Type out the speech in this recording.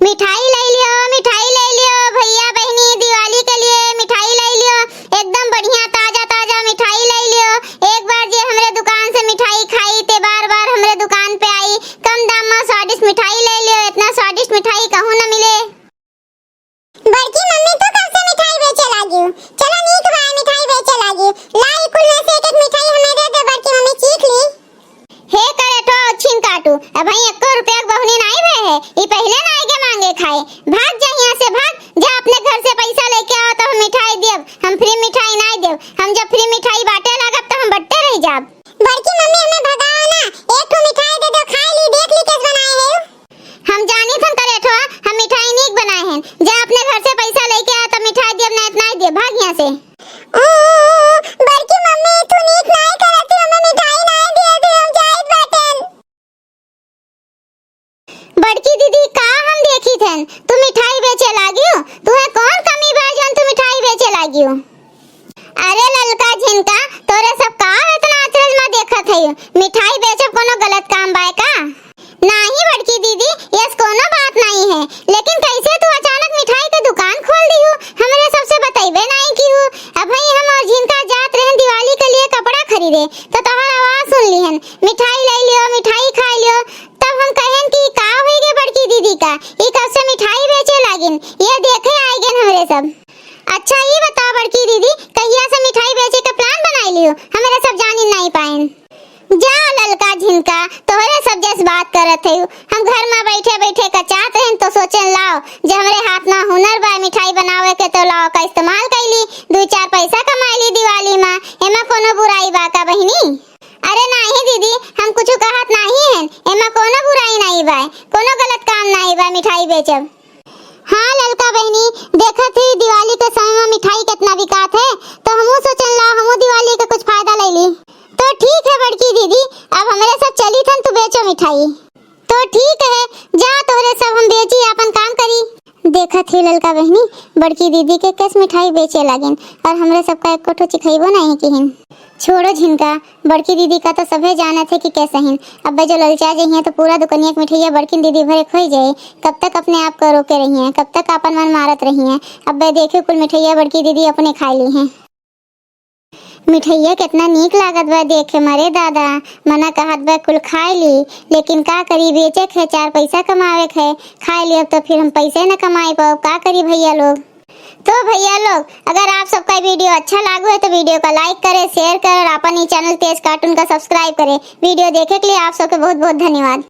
मिठाई ले लियो भैया बहनी, दिवाली के लिए मिठाई ले लियो। एकदम बढ़िया ताजा ताजा मिठाई ले लियो। एक बार जे हमरे दुकान से मिठाई खाई ते बार बार हमरे दुकान पे आई। कम दाम में स्वादिष्ट मिठाई ले लियो। इतना स्वादिष्ट मिठाई कहूं न मिले। बड़की मम्मी तो कब से मिठाई बेचे लागी। चलो नीक बा मिठाई बेचे लागी। लाई कुल में से एक मिठाई हमें दे दे बड़की मम्मी चीख ली। हे करे तो छिन काटू। अब भाई 1 रुपया बहुनी नहीं भे है। ई पहले नहीं के मांगे खाए। भाग जा यहां से भाग। जा अपने घर से पैसा लेके आओ तो हम मिठाई देब। हम फ्री मिठाई नहीं देब। हम जब फ्री मिठाई बांटे लागब तो हम बट्टे रह जाब। बड़की मम्मी हमें भगाओ ना। एक तो मिठाई दे दो खा ली, देख ली कैसे बनाए है। हम जानी थन करे तो हम मिठाई नीक बनाए हैं। जा अपने घर से पैसा लेके आ तो मिठाई देब ना इतना ही दे। भाग यहां से। बड़की मम्मी तू नीक नहीं करती, हमें मिठाई नहीं दे दे, हम जाइत बाटन। बड़की दीदी का हम देखी थन तू मिठाई बेचे लागी हो। तुहे कौन कमी बा जन तू मिठाई बेचे लागी हो। अरे ललका झिनका तोरे सब का इतना अचरज में देखत है। मिठाई बेचे कोनो गलत काम बा का? नहीं बड़की दीदी ये कोनो बात नहीं है। लेकिन कैसे तू अचानक मिठाई की दुकान खोल दी हो, हमरे सबसे बताइबे नहीं की हो। अब भाई हम और झिनका जात रहे दिवाली के लिए कपड़ा खरीदे तो तोहर आवाज सुन लीहन मिठाई ले लियो मिठाई खा लियो। तब हम कहेन कि का होई गे बड़की दीदी का ई कब से मिठाई बेचे लागिन, ये देखे आइगन हमरे सब। अच्छा ये बताओ बड़की दीदी कहिया से मिठाई बेचे का प्लान बनाई लियो, हमरे सब जानी नहीं पाएन। जा ललका झिनका तोहरे सब जैस बात करत है। हम घर में बैठे बैठे कचात हैं तो सोचन लाओ जे हमरे हाथ में हुनर बा मिठाई बनावे के तो लाओ का इस्तेमाल कैली 2-4 पैसा कमाईली दिवाली में। एमा कोनो बुराई बा का बहिनी? अरे नहीं दीदी हम कुछ कहत नहीं हैं। एमा कोनो बुराई नहीं बा, कोनो गलत काम नहीं बा मिठाई बेचब। हाँ ललका बहनी देखत ही दिवाली के समय में मिठाई कितना बिकात है तो हमहू सोचन ला हमहू दिवाली का कुछ फायदा ले ली। तो ठीक है बड़की दीदी अब हमारे साथ चली थन तू बेचो मिठाई। तो ठीक है जा तोरे सब हम बेची अपन काम करी। देखत ही ललका बहनी बड़की दीदी के कैस मिठाई बेचे लागिन और हमरे सब का एक कोठो चिखइबो नहीं किहिन। छोड़ो झिनका बड़की दीदी का तो सभे जानत है कि कैसे हिन। अब जो ललचा जइए तो पूरा दुकनिया के मिठाइया बड़की दीदी भरे खोई जाए। कब तक अपने आप को रोके रही हैं, कब तक अपन मन मारत रही हैं। अब देखियो कुल मिठाइया बड़की दीदी अपने खा ली हैं। मिठाइया कितना नीक लागत बा देखे मरे दादा। मना कहत बा कुल खाए ली लेकिन का करी बेचे खे 4 पैसा कमावे खे। खाए ली अब तो फिर हम पैसे न कमाई पाओ का करी भैया लोग। तो भैया लोग अगर आप सबका वीडियो अच्छा लागू है तो वीडियो को लाइक करें, शेयर करें और अपन ही चैनल तेज कार्टून का सब्सक्राइब करें। वीडियो देखे के लिए आप सबके बहुत बहुत धन्यवाद।